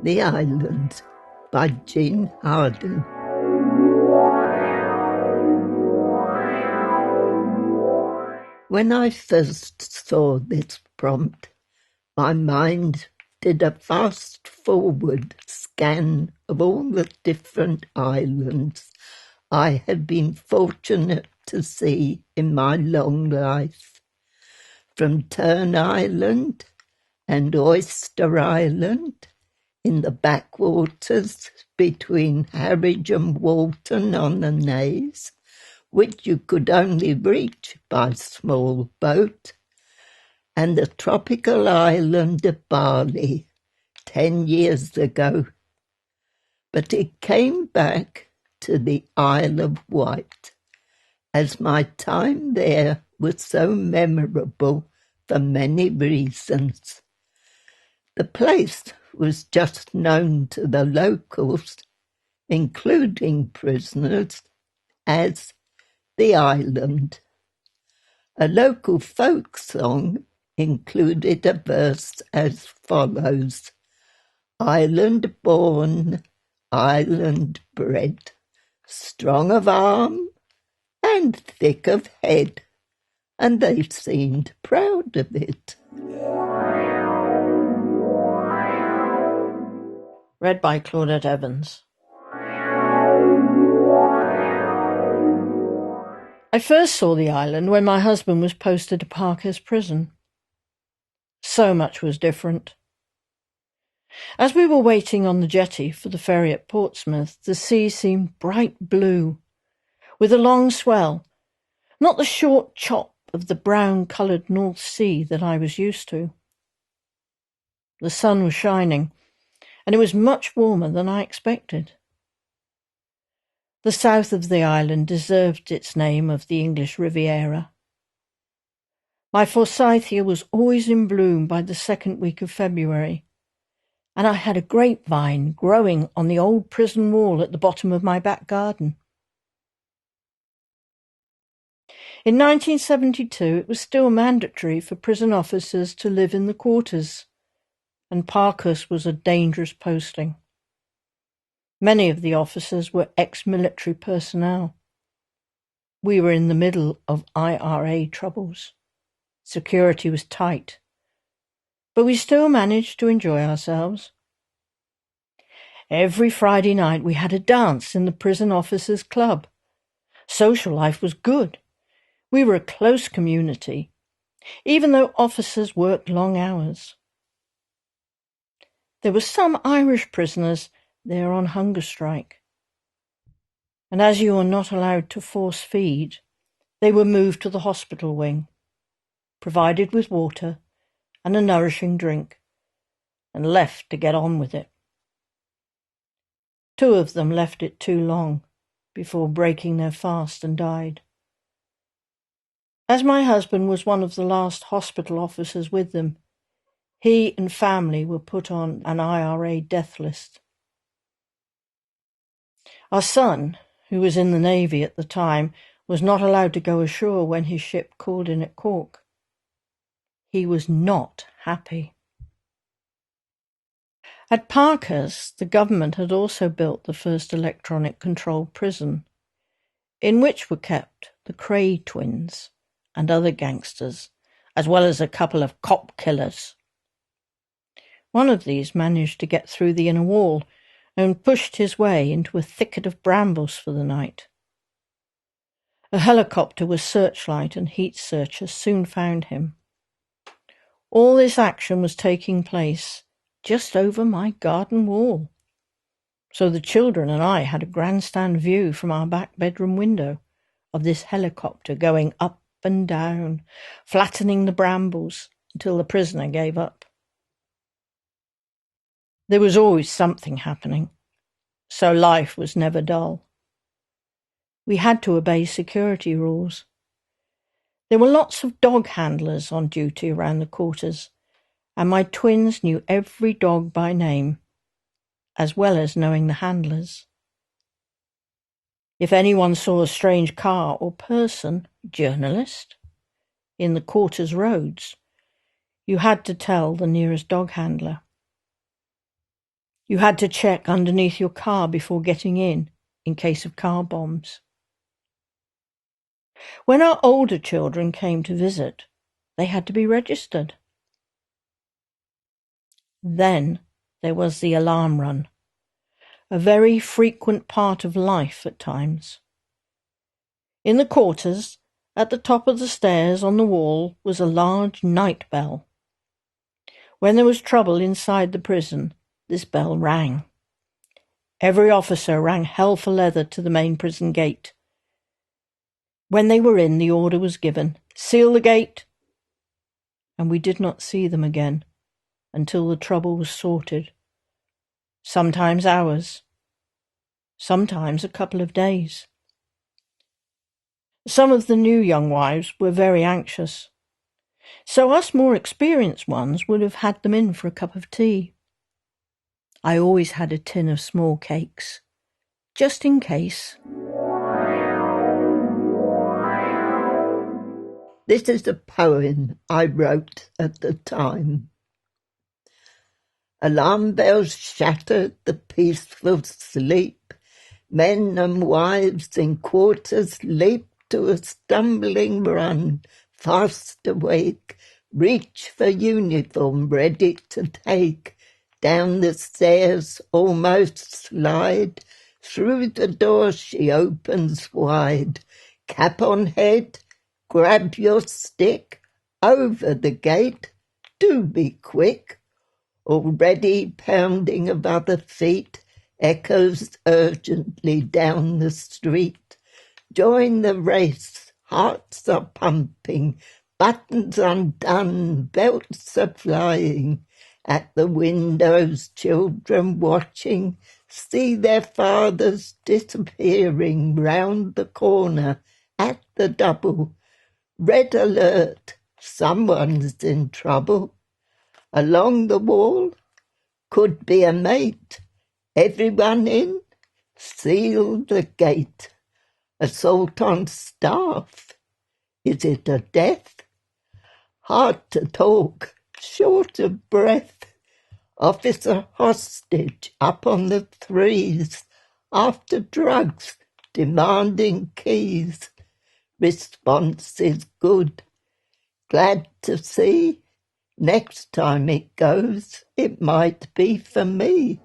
The Island by Jean Harden. When I first saw this prompt, my mind did a fast-forward scan of all the different islands I had been fortunate to see in my long life, from Tern Island and Oyster Island in the backwaters between Harwich and Walton on the Naze, which you could only reach by small boat, and the tropical island of Bali 10 years ago. But it came back to the Isle of Wight, as my time there was so memorable for many reasons. The place was just known to the locals, including prisoners, as the island. A local folk song included a verse as follows: "Island born, island bred, strong of arm and thick of head," and they seemed proud of it. Read by Claudette Evans. I first saw the island when my husband was posted to Parkhurst prison. So much was different. As we were waiting on the jetty for the ferry at Portsmouth, the sea seemed bright blue, with a long swell, not the short chop of the brown-coloured North Sea that I was used to. The sun was shining, and it was much warmer than I expected. The south of the island deserved its name of the English Riviera. My forsythia was always in bloom by the second week of February, and I had a grapevine growing on the old prison wall at the bottom of my back garden. In 1972, it was still mandatory for prison officers to live in the quarters, and Parkhurst was a dangerous posting. Many of the officers were ex-military personnel. We were in the middle of IRA troubles. Security was tight, but we still managed to enjoy ourselves. Every Friday night we had a dance in the prison officers' club. Social life was good. We were a close community, even though officers worked long hours. There were some Irish prisoners there on hunger strike, and as you were not allowed to force feed, they were moved to the hospital wing, provided with water and a nourishing drink, and left to get on with it. 2 of them left it too long before breaking their fast and died. As my husband was one of the last hospital officers with them, he and family were put on an IRA death list. Our son, who was in the Navy at the time, was not allowed to go ashore when his ship called in at Cork. He was not happy. At Parkhurst, the government had also built the first electronic-controlled prison, in which were kept the Cray twins and other gangsters, as well as a couple of cop killers. One of these managed to get through the inner wall and pushed his way into a thicket of brambles for the night. A helicopter with searchlight and heat searcher soon found him. All this action was taking place just over my garden wall, so the children and I had a grandstand view from our back bedroom window of this helicopter going up and down, flattening the brambles until the prisoner gave up. There was always something happening, so life was never dull. We had to obey security rules. There were lots of dog handlers on duty around the quarters, and my twins knew every dog by name, as well as knowing the handlers. If anyone saw a strange car or person, journalist, in the quarters roads, you had to tell the nearest dog handler. You had to check underneath your car before getting in case of car bombs. When our older children came to visit, they had to be registered. Then there was the alarm run, a very frequent part of life at times. In the quarters, at the top of the stairs on the wall, was a large night bell. When there was trouble inside the prison, this bell rang. Every officer rang hell for leather to the main prison gate. When they were in, the order was given, "Seal the gate," and we did not see them again until the trouble was sorted. Sometimes hours, sometimes a couple of days. Some of the new young wives were very anxious, so us more experienced ones would have had them in for a cup of tea. I always had a tin of small cakes, just in case. This is a poem I wrote at the time. Alarm bells shattered the peaceful sleep. Men and wives in quarters leap to a stumbling run, fast awake, reach for uniform ready to take. Down the stairs almost slide, through the door she opens wide. Cap on head, grab your stick, over the gate, do be quick. Already pounding of other feet echoes urgently down the street. Join the race, hearts are pumping, buttons undone, belts are flying. At the windows, children watching, see their fathers disappearing round the corner at the double. Red alert, someone's in trouble. Along the wall, could be a mate. Everyone in, seal the gate. Assault on staff, is it a death? Hard to talk, short of breath. Officer hostage up on the threes, after drugs, demanding keys. Response is good. Glad to see. Next time it goes, it might be for me.